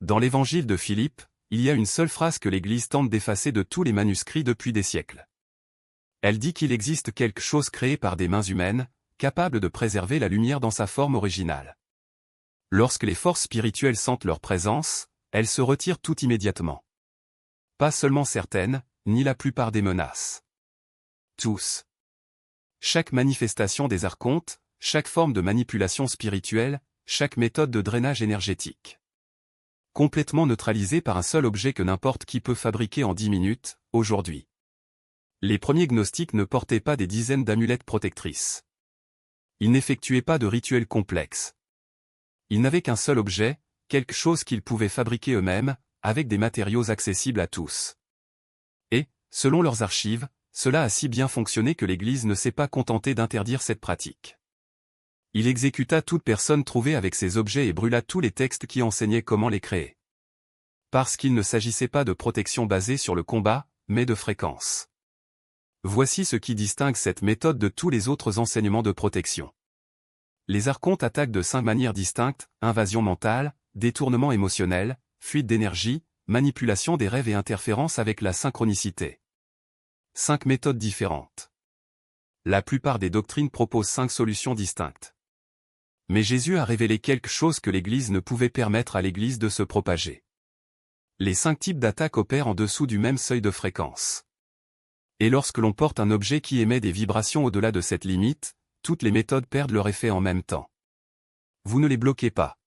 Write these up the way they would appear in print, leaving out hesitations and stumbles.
Dans l'évangile de Philippe, il y a une seule phrase que l'Église tente d'effacer de tous les manuscrits depuis des siècles. Elle dit qu'il existe quelque chose créé par des mains humaines, capable de préserver la lumière dans sa forme originale. Lorsque les forces spirituelles sentent leur présence, elles se retirent tout immédiatement. Pas seulement certaines, ni la plupart des menaces. Tous. Chaque manifestation des archontes, chaque forme de manipulation spirituelle, chaque méthode de drainage énergétique. Complètement neutralisée par un seul objet que n'importe qui peut fabriquer en 10 minutes, aujourd'hui. Les premiers gnostiques ne portaient pas des dizaines d'amulettes protectrices. Ils n'effectuaient pas de rituels complexes. Ils n'avaient qu'un seul objet, quelque chose qu'ils pouvaient fabriquer eux-mêmes, avec des matériaux accessibles à tous. Et, selon leurs archives, cela a si bien fonctionné que l'Église ne s'est pas contentée d'interdire cette pratique. Il exécuta toute personne trouvée avec ces objets et brûla tous les textes qui enseignaient comment les créer. Parce qu'il ne s'agissait pas de protection basée sur le combat, mais de fréquence. Voici ce qui distingue cette méthode de tous les autres enseignements de protection. Les archontes attaquent de 5 manières distinctes: invasion mentale, détournement émotionnel, fuite d'énergie, manipulation des rêves et interférence avec la synchronicité. 5 méthodes différentes. La plupart des doctrines proposent 5 solutions distinctes. Mais Jésus a révélé quelque chose que l'Église ne pouvait permettre à l'Église de se propager. Les 5 types d'attaques opèrent en dessous du même seuil de fréquence. Et lorsque l'on porte un objet qui émet des vibrations au-delà de cette limite, toutes les méthodes perdent leur effet en même temps. Vous ne les bloquez pas.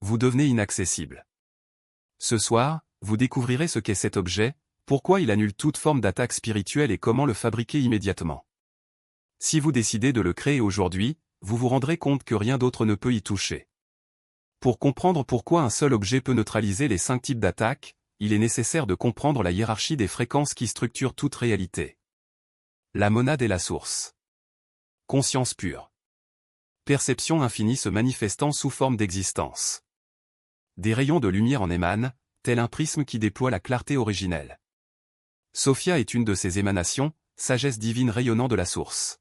Vous devenez inaccessible. Ce soir, vous découvrirez ce qu'est cet objet, pourquoi il annule toute forme d'attaque spirituelle et comment le fabriquer immédiatement. Si vous décidez de le créer aujourd'hui, vous vous rendrez compte que rien d'autre ne peut y toucher. Pour comprendre pourquoi un seul objet peut neutraliser les 5 types d'attaques, il est nécessaire de comprendre la hiérarchie des fréquences qui structurent toute réalité. La monade est la source. Conscience pure. Perception infinie se manifestant sous forme d'existence. Des rayons de lumière en émanent, tel un prisme qui déploie la clarté originelle. Sophia est une de ces émanations, sagesse divine rayonnant de la source.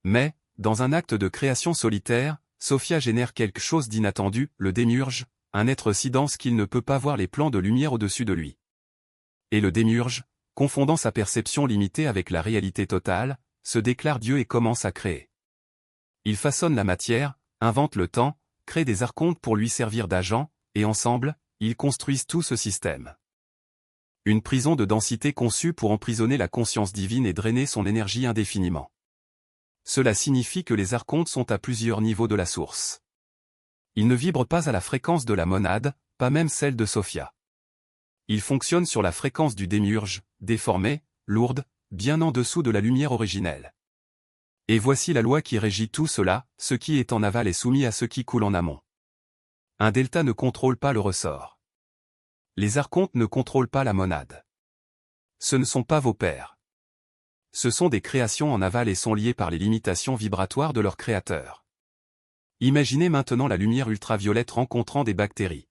Mais, dans un acte de création solitaire, Sophia génère quelque chose d'inattendu, le démiurge, un être si dense qu'il ne peut pas voir les plans de lumière au-dessus de lui. Et le démiurge, confondant sa perception limitée avec la réalité totale, se déclare Dieu et commence à créer. Il façonne la matière, invente le temps, crée des archontes pour lui servir d'agents, et ensemble, ils construisent tout ce système. Une prison de densité conçue pour emprisonner la conscience divine et drainer son énergie indéfiniment. Cela signifie que les archontes sont à plusieurs niveaux de la source. Ils ne vibrent pas à la fréquence de la monade, pas même celle de Sophia. Ils fonctionnent sur la fréquence du démiurge, déformée, lourde, bien en dessous de la lumière originelle. Et voici la loi qui régit tout cela: ce qui est en aval est soumis à ce qui coule en amont. Un delta ne contrôle pas le ressort. Les archontes ne contrôlent pas la monade. Ce ne sont pas vos pairs. Ce sont des créations en aval et sont liées par les limitations vibratoires de leur créateur. Imaginez maintenant la lumière ultraviolette rencontrant des bactéries.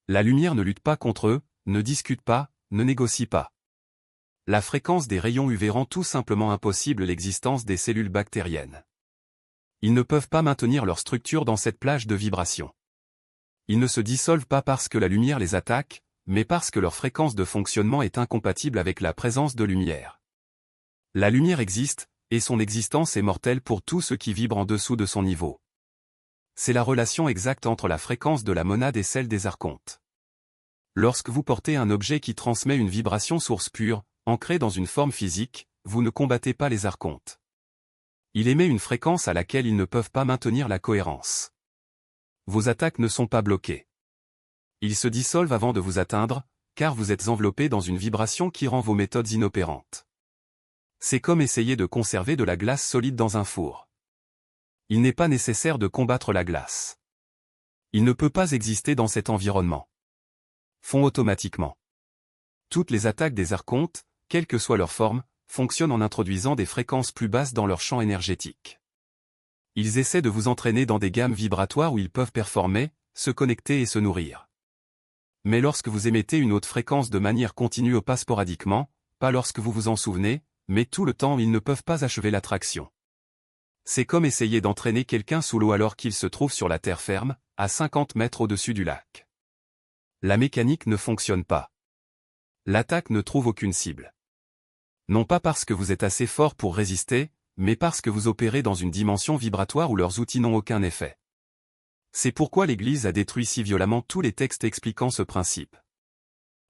La lumière ne lutte pas contre eux, ne discute pas, ne négocie pas. La fréquence des rayons UV rend tout simplement impossible l'existence des cellules bactériennes. Ils ne peuvent pas maintenir leur structure dans cette plage de vibrations. Ils ne se dissolvent pas parce que la lumière les attaque, mais parce que leur fréquence de fonctionnement est incompatible avec la présence de lumière. La lumière existe, et son existence est mortelle pour tout ce qui vibre en dessous de son niveau. C'est la relation exacte entre la fréquence de la monade et celle des archontes. Lorsque vous portez un objet qui transmet une vibration source pure, ancrée dans une forme physique, vous ne combattez pas les archontes. Il émet une fréquence à laquelle ils ne peuvent pas maintenir la cohérence. Vos attaques ne sont pas bloquées. Ils se dissolvent avant de vous atteindre, car vous êtes enveloppé dans une vibration qui rend vos méthodes inopérantes. C'est comme essayer de conserver de la glace solide dans un four. Il n'est pas nécessaire de combattre la glace. Il ne peut pas exister dans cet environnement. Font automatiquement. Toutes les attaques des archontes, quelle que soit leur forme, fonctionnent en introduisant des fréquences plus basses dans leur champ énergétique. Ils essaient de vous entraîner dans des gammes vibratoires où ils peuvent performer, se connecter et se nourrir. Mais lorsque vous émettez une haute fréquence de manière continue ou pas sporadiquement, pas lorsque vous vous en souvenez, mais tout le temps ils ne peuvent pas achever l'attraction. C'est comme essayer d'entraîner quelqu'un sous l'eau alors qu'il se trouve sur la terre ferme, à 50 mètres au-dessus du lac. La mécanique ne fonctionne pas. L'attaque ne trouve aucune cible. Non pas parce que vous êtes assez fort pour résister, mais parce que vous opérez dans une dimension vibratoire où leurs outils n'ont aucun effet. C'est pourquoi l'Église a détruit si violemment tous les textes expliquant ce principe.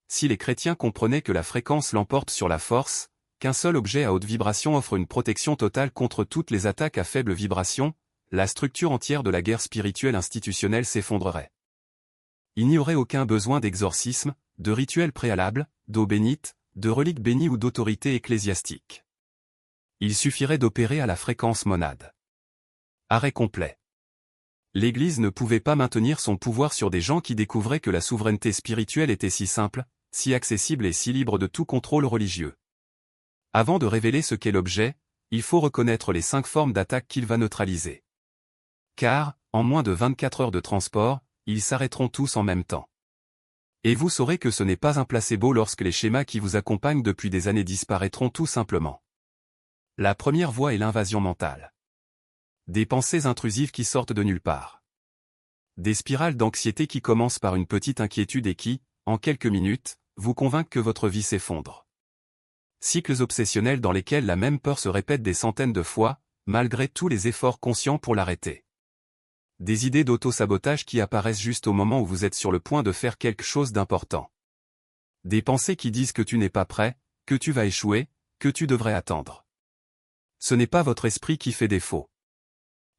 Si les chrétiens comprenaient que la fréquence l'emporte sur la force, qu'un seul objet à haute vibration offre une protection totale contre toutes les attaques à faible vibration, la structure entière de la guerre spirituelle institutionnelle s'effondrerait. Il n'y aurait aucun besoin d'exorcisme, de rituels préalables, d'eau bénite, de reliques bénies ou d'autorité ecclésiastique. Il suffirait d'opérer à la fréquence monade. Arrêt complet. L'Église ne pouvait pas maintenir son pouvoir sur des gens qui découvraient que la souveraineté spirituelle était si simple, si accessible et si libre de tout contrôle religieux. Avant de révéler ce qu'est l'objet, il faut reconnaître les 5 formes d'attaque qu'il va neutraliser. Car, en moins de 24 heures de transport, ils s'arrêteront tous en même temps. Et vous saurez que ce n'est pas un placebo lorsque les schémas qui vous accompagnent depuis des années disparaîtront tout simplement. La première voie est l'invasion mentale. Des pensées intrusives qui sortent de nulle part. Des spirales d'anxiété qui commencent par une petite inquiétude et qui, en quelques minutes, vous convainquent que votre vie s'effondre. Cycles obsessionnels dans lesquels la même peur se répète des centaines de fois, malgré tous les efforts conscients pour l'arrêter. Des idées d'auto-sabotage qui apparaissent juste au moment où vous êtes sur le point de faire quelque chose d'important. Des pensées qui disent que tu n'es pas prêt, que tu vas échouer, que tu devrais attendre. Ce n'est pas votre esprit qui fait défaut.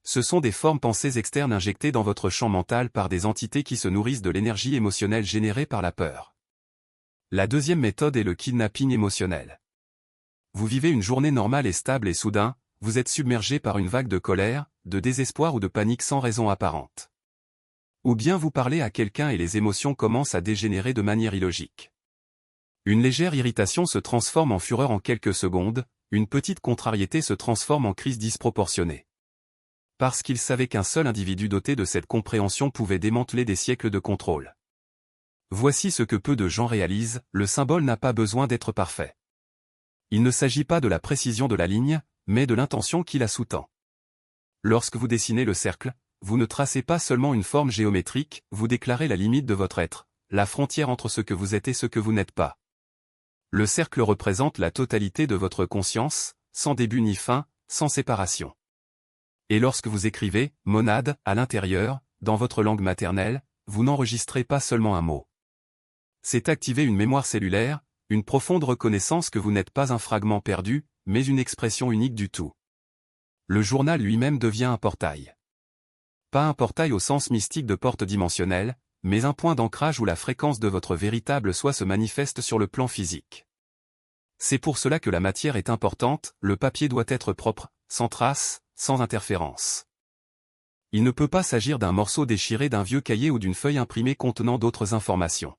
Ce sont des formes pensées externes injectées dans votre champ mental par des entités qui se nourrissent de l'énergie émotionnelle générée par la peur. La deuxième méthode est le kidnapping émotionnel. Vous vivez une journée normale et stable et soudain, vous êtes submergé par une vague de colère, de désespoir ou de panique sans raison apparente. Ou bien vous parlez à quelqu'un et les émotions commencent à dégénérer de manière illogique. Une légère irritation se transforme en fureur en quelques secondes, une petite contrariété se transforme en crise disproportionnée. Parce qu'il savait qu'un seul individu doté de cette compréhension pouvait démanteler des siècles de contrôle. Voici ce que peu de gens réalisent, le symbole n'a pas besoin d'être parfait. Il ne s'agit pas de la précision de la ligne, mais de l'intention qui la sous-tend. Lorsque vous dessinez le cercle, vous ne tracez pas seulement une forme géométrique, vous déclarez la limite de votre être, la frontière entre ce que vous êtes et ce que vous n'êtes pas. Le cercle représente la totalité de votre conscience, sans début ni fin, sans séparation. Et lorsque vous écrivez « monade » à l'intérieur, dans votre langue maternelle, vous n'enregistrez pas seulement un mot. C'est activer une mémoire cellulaire, une profonde reconnaissance que vous n'êtes pas un fragment perdu, mais une expression unique du tout. Le journal lui-même devient un portail. Pas un portail au sens mystique de porte dimensionnelle, mais un point d'ancrage où la fréquence de votre véritable soi se manifeste sur le plan physique. C'est pour cela que la matière est importante, le papier doit être propre, sans trace, sans interférence. Il ne peut pas s'agir d'un morceau déchiré d'un vieux cahier ou d'une feuille imprimée contenant d'autres informations.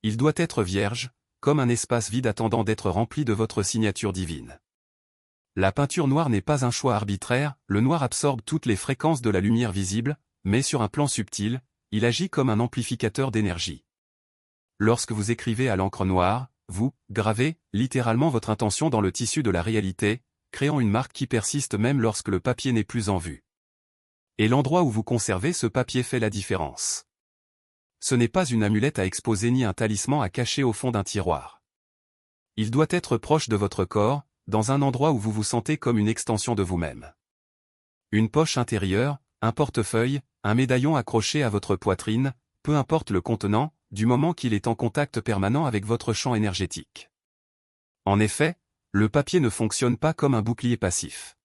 Il doit être vierge, comme un espace vide attendant d'être rempli de votre signature divine. La peinture noire n'est pas un choix arbitraire, le noir absorbe toutes les fréquences de la lumière visible, mais sur un plan subtil, il agit comme un amplificateur d'énergie. Lorsque vous écrivez à l'encre noire, vous gravez littéralement votre intention dans le tissu de la réalité, créant une marque qui persiste même lorsque le papier n'est plus en vue. Et l'endroit où vous conservez ce papier fait la différence. Ce n'est pas une amulette à exposer ni un talisman à cacher au fond d'un tiroir. Il doit être proche de votre corps, dans un endroit où vous vous sentez comme une extension de vous-même. Une poche intérieure, un portefeuille, un médaillon accroché à votre poitrine, peu importe le contenant, du moment qu'il est en contact permanent avec votre champ énergétique. En effet, le papier ne fonctionne pas comme un bouclier passif.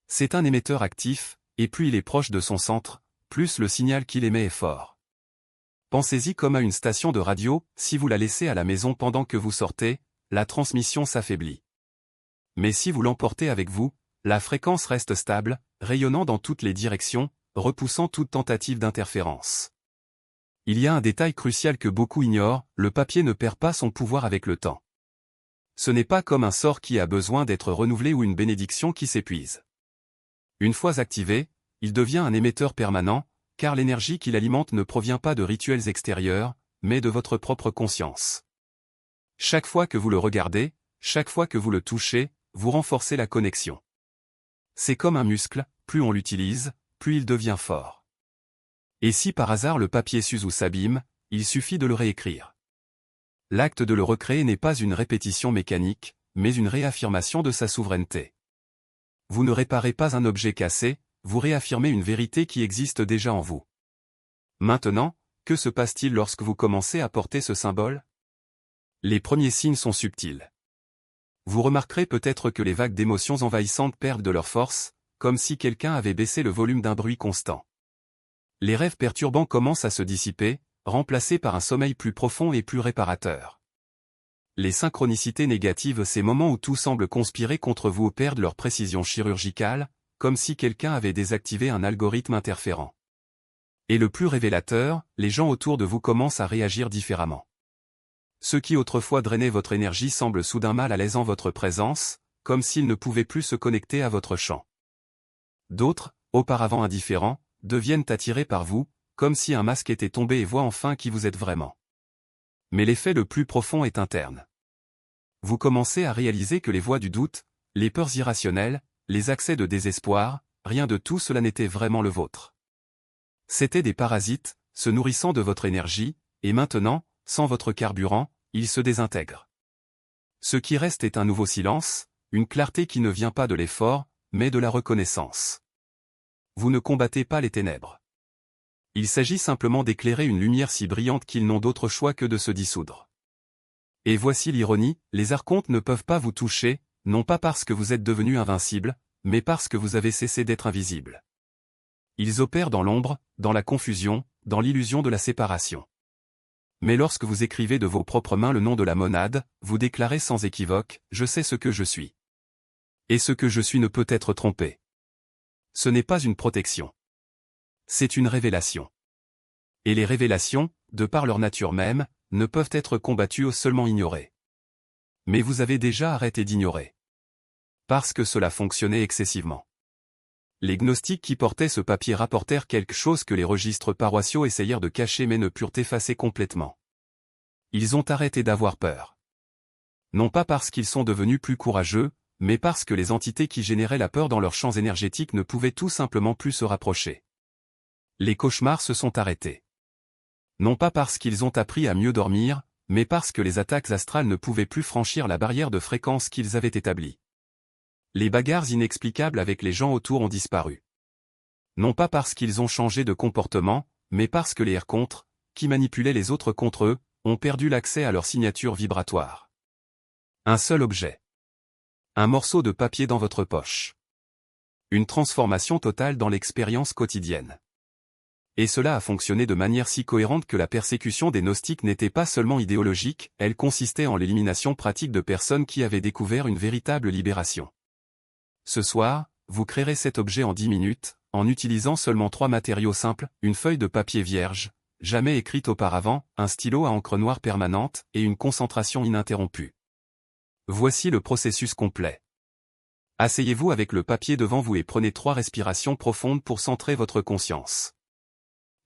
C'est un émetteur actif, et plus il est proche de son centre, plus le signal qu'il émet est fort. Pensez-y comme à une station de radio, si vous la laissez à la maison pendant que vous sortez, la transmission s'affaiblit. Mais si vous l'emportez avec vous, la fréquence reste stable, rayonnant dans toutes les directions, repoussant toute tentative d'interférence. Il y a un détail crucial que beaucoup ignorent, le papier ne perd pas son pouvoir avec le temps. Ce n'est pas comme un sort qui a besoin d'être renouvelé ou une bénédiction qui s'épuise. Une fois activé, il devient un émetteur permanent, car l'énergie qui l'alimente ne provient pas de rituels extérieurs, mais de votre propre conscience. Chaque fois que vous le regardez, chaque fois que vous le touchez, vous renforcez la connexion. C'est comme un muscle, plus on l'utilise, plus il devient fort. Et si par hasard le papier s'use ou s'abîme, il suffit de le réécrire. L'acte de le recréer n'est pas une répétition mécanique, mais une réaffirmation de sa souveraineté. Vous ne réparez pas un objet cassé, vous réaffirmez une vérité qui existe déjà en vous. Maintenant, que se passe-t-il lorsque vous commencez à porter ce symbole? Les premiers signes sont subtils. Vous remarquerez peut-être que les vagues d'émotions envahissantes perdent de leur force, comme si quelqu'un avait baissé le volume d'un bruit constant. Les rêves perturbants commencent à se dissiper, remplacés par un sommeil plus profond et plus réparateur. Les synchronicités négatives, ces moments où tout semble conspirer contre vous, perdent leur précision chirurgicale, comme si quelqu'un avait désactivé un algorithme interférent. Et le plus révélateur, les gens autour de vous commencent à réagir différemment. Ceux qui autrefois drainaient votre énergie semblent soudain mal à l'aise en votre présence, comme s'ils ne pouvaient plus se connecter à votre champ. D'autres, auparavant indifférents, deviennent attirés par vous, comme si un masque était tombé et voient enfin qui vous êtes vraiment. Mais l'effet le plus profond est interne. Vous commencez à réaliser que les voix du doute, les peurs irrationnelles, les accès de désespoir, rien de tout cela n'était vraiment le vôtre. C'étaient des parasites, se nourrissant de votre énergie, et maintenant, sans votre carburant, ils se désintègrent. Ce qui reste est un nouveau silence, une clarté qui ne vient pas de l'effort, mais de la reconnaissance. Vous ne combattez pas les ténèbres. Il s'agit simplement d'éclairer une lumière si brillante qu'ils n'ont d'autre choix que de se dissoudre. Et voici l'ironie, les archontes ne peuvent pas vous toucher, non pas parce que vous êtes devenu invincible, mais parce que vous avez cessé d'être invisible. Ils opèrent dans l'ombre, dans la confusion, dans l'illusion de la séparation. Mais lorsque vous écrivez de vos propres mains le nom de la monade, vous déclarez sans équivoque « Je sais ce que je suis ». Et ce que je suis ne peut être trompé. Ce n'est pas une protection. C'est une révélation. Et les révélations, de par leur nature même, ne peuvent être combattues ou seulement ignorées. Mais vous avez déjà arrêté d'ignorer. Parce que cela fonctionnait excessivement. Les gnostiques qui portaient ce papier rapportèrent quelque chose que les registres paroissiaux essayèrent de cacher mais ne purent effacer complètement. Ils ont arrêté d'avoir peur. Non pas parce qu'ils sont devenus plus courageux, mais parce que les entités qui généraient la peur dans leurs champs énergétiques ne pouvaient tout simplement plus se rapprocher. Les cauchemars se sont arrêtés. Non pas parce qu'ils ont appris à mieux dormir, mais parce que les attaques astrales ne pouvaient plus franchir la barrière de fréquence qu'ils avaient établie. Les bagarres inexplicables avec les gens autour ont disparu. Non pas parce qu'ils ont changé de comportement, mais parce que les archontes, qui manipulaient les autres contre eux, ont perdu l'accès à leur signature vibratoire. Un seul objet. Un morceau de papier dans votre poche. Une transformation totale dans l'expérience quotidienne. Et cela a fonctionné de manière si cohérente que la persécution des gnostiques n'était pas seulement idéologique, elle consistait en l'élimination pratique de personnes qui avaient découvert une véritable libération. Ce soir, vous créerez cet objet en 10 minutes, en utilisant seulement 3 matériaux simples, une feuille de papier vierge, jamais écrite auparavant, un stylo à encre noire permanente, et une concentration ininterrompue. Voici le processus complet. Asseyez-vous avec le papier devant vous et prenez 3 respirations profondes pour centrer votre conscience.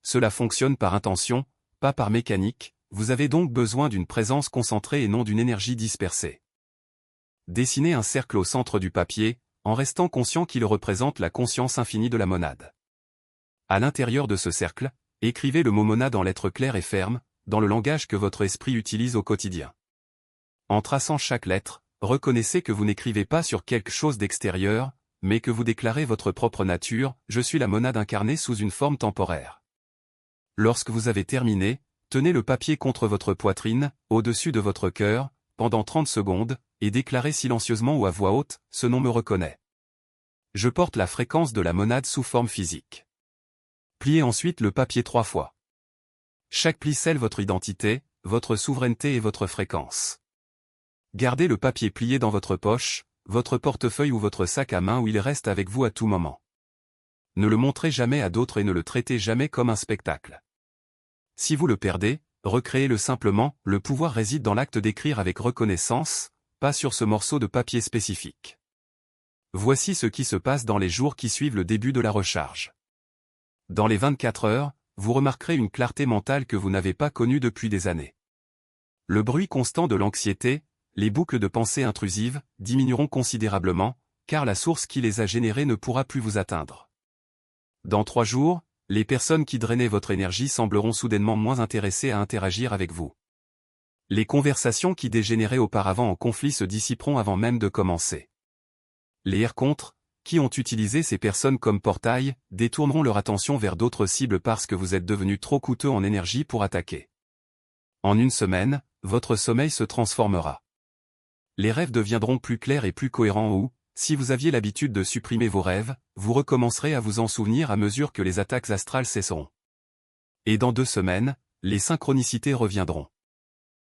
Cela fonctionne par intention, pas par mécanique, vous avez donc besoin d'une présence concentrée et non d'une énergie dispersée. Dessinez un cercle au centre du papier, en restant conscient qu'il représente la conscience infinie de la monade. À l'intérieur de ce cercle, écrivez le mot monade en lettres claires et fermes, dans le langage que votre esprit utilise au quotidien. En traçant chaque lettre, reconnaissez que vous n'écrivez pas sur quelque chose d'extérieur, mais que vous déclarez votre propre nature, je suis la monade incarnée sous une forme temporaire. Lorsque vous avez terminé, tenez le papier contre votre poitrine, au-dessus de votre cœur, pendant 30 secondes, et déclarez silencieusement ou à voix haute, ce nom me reconnaît. Je porte la fréquence de la monade sous forme physique. Pliez ensuite le papier 3 fois. Chaque pli scelle votre identité, votre souveraineté et votre fréquence. Gardez le papier plié dans votre poche, votre portefeuille ou votre sac à main où il reste avec vous à tout moment. Ne le montrez jamais à d'autres et ne le traitez jamais comme un spectacle. Si vous le perdez, recréez-le simplement, le pouvoir réside dans l'acte d'écrire avec reconnaissance, pas sur ce morceau de papier spécifique. Voici ce qui se passe dans les jours qui suivent le début de la recharge. Dans les 24 heures, vous remarquerez une clarté mentale que vous n'avez pas connue depuis des années. Le bruit constant de l'anxiété, les boucles de pensées intrusives, diminueront considérablement, car la source qui les a générées ne pourra plus vous atteindre. Dans 3 jours, les personnes qui drainaient votre énergie sembleront soudainement moins intéressées à interagir avec vous. Les conversations qui dégénéraient auparavant en conflit se dissiperont avant même de commencer. Les contre, qui ont utilisé ces personnes comme portail, détourneront leur attention vers d'autres cibles parce que vous êtes devenu trop coûteux en énergie pour attaquer. En une semaine, votre sommeil se transformera. Les rêves deviendront plus clairs et plus cohérents ou, si vous aviez l'habitude de supprimer vos rêves, vous recommencerez à vous en souvenir à mesure que les attaques astrales cesseront. Et dans 2 semaines, les synchronicités reviendront.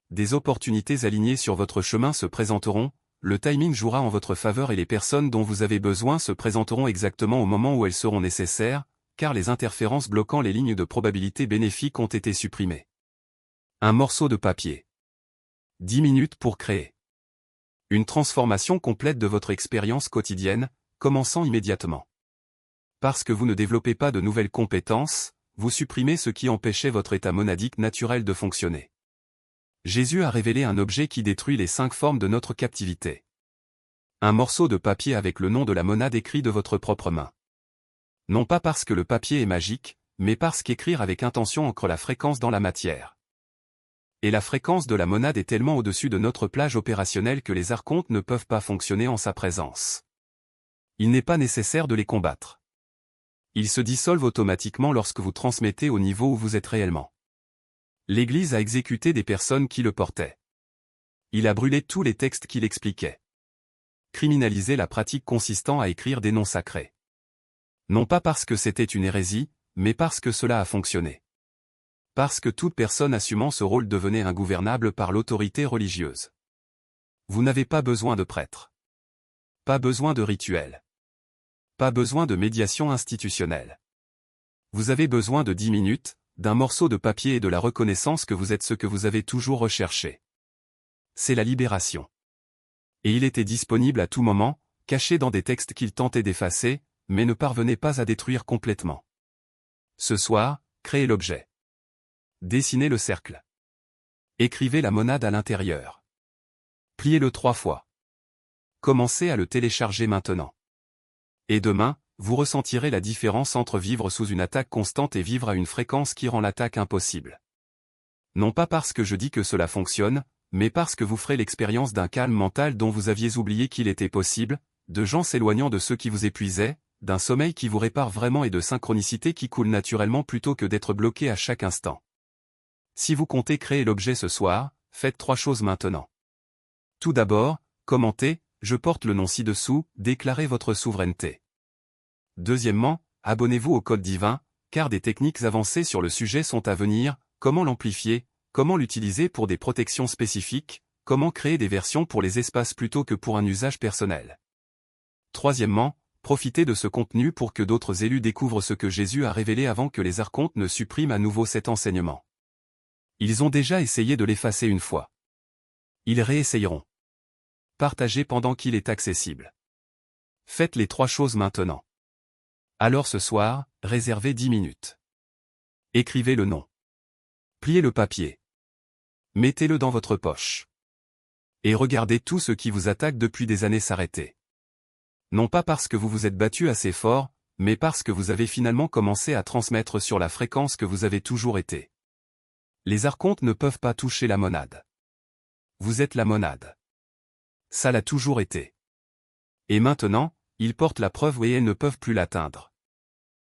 Des opportunités alignées sur votre chemin se présenteront, le timing jouera en votre faveur et les personnes dont vous avez besoin se présenteront exactement au moment où elles seront nécessaires, car les interférences bloquant les lignes de probabilité bénéfiques ont été supprimées. Un morceau de papier. 10 minutes pour créer. Une transformation complète de votre expérience quotidienne, commençant immédiatement. Parce que vous ne développez pas de nouvelles compétences, vous supprimez ce qui empêchait votre état monadique naturel de fonctionner. Jésus a révélé un objet qui détruit les 5 formes de notre captivité. Un morceau de papier avec le nom de la monade écrit de votre propre main. Non pas parce que le papier est magique, mais parce qu'écrire avec intention ancre la fréquence dans la matière. Et la fréquence de la monade est tellement au-dessus de notre plage opérationnelle que les archontes ne peuvent pas fonctionner en sa présence. Il n'est pas nécessaire de les combattre. Ils se dissolvent automatiquement lorsque vous transmettez au niveau où vous êtes réellement. L'Église a exécuté des personnes qui le portaient. Il a brûlé tous les textes qui l'expliquaient. Criminalisé la pratique consistant à écrire des noms sacrés. Non pas parce que c'était une hérésie, mais parce que cela a fonctionné. Parce que toute personne assumant ce rôle devenait ingouvernable par l'autorité religieuse. Vous n'avez pas besoin de prêtre. Pas besoin de rituel. Pas besoin de médiation institutionnelle. Vous avez besoin de 10 minutes, d'un morceau de papier et de la reconnaissance que vous êtes ce que vous avez toujours recherché. C'est la libération. Et il était disponible à tout moment, caché dans des textes qu'il tentait d'effacer, mais ne parvenait pas à détruire complètement. Ce soir, créez l'objet. Dessinez le cercle. Écrivez la monade à l'intérieur. Pliez-le 3 fois. Commencez à le télécharger maintenant. Et demain, vous ressentirez la différence entre vivre sous une attaque constante et vivre à une fréquence qui rend l'attaque impossible. Non pas parce que je dis que cela fonctionne, mais parce que vous ferez l'expérience d'un calme mental dont vous aviez oublié qu'il était possible, de gens s'éloignant de ceux qui vous épuisaient, d'un sommeil qui vous répare vraiment et de synchronicité qui coule naturellement plutôt que d'être bloqué à chaque instant. Si vous comptez créer l'objet ce soir, faites 3 choses maintenant. Tout d'abord, commentez, je porte le nom ci-dessous, déclarez votre souveraineté. Deuxièmement, abonnez-vous au code divin, car des techniques avancées sur le sujet sont à venir, comment l'amplifier, comment l'utiliser pour des protections spécifiques, comment créer des versions pour les espaces plutôt que pour un usage personnel. Troisièmement, profitez de ce contenu pour que d'autres élus découvrent ce que Jésus a révélé avant que les archontes ne suppriment à nouveau cet enseignement. Ils ont déjà essayé de l'effacer une fois. Ils réessayeront. Partagez pendant qu'il est accessible. Faites les 3 choses maintenant. Alors ce soir, réservez 10 minutes. Écrivez le nom. Pliez le papier. Mettez-le dans votre poche. Et regardez tout ce qui vous attaque depuis des années s'arrêter. Non pas parce que vous vous êtes battu assez fort, mais parce que vous avez finalement commencé à transmettre sur la fréquence que vous avez toujours été. Les archontes ne peuvent pas toucher la monade. Vous êtes la monade. Ça l'a toujours été. Et maintenant, ils portent la preuve et elles ne peuvent plus l'atteindre.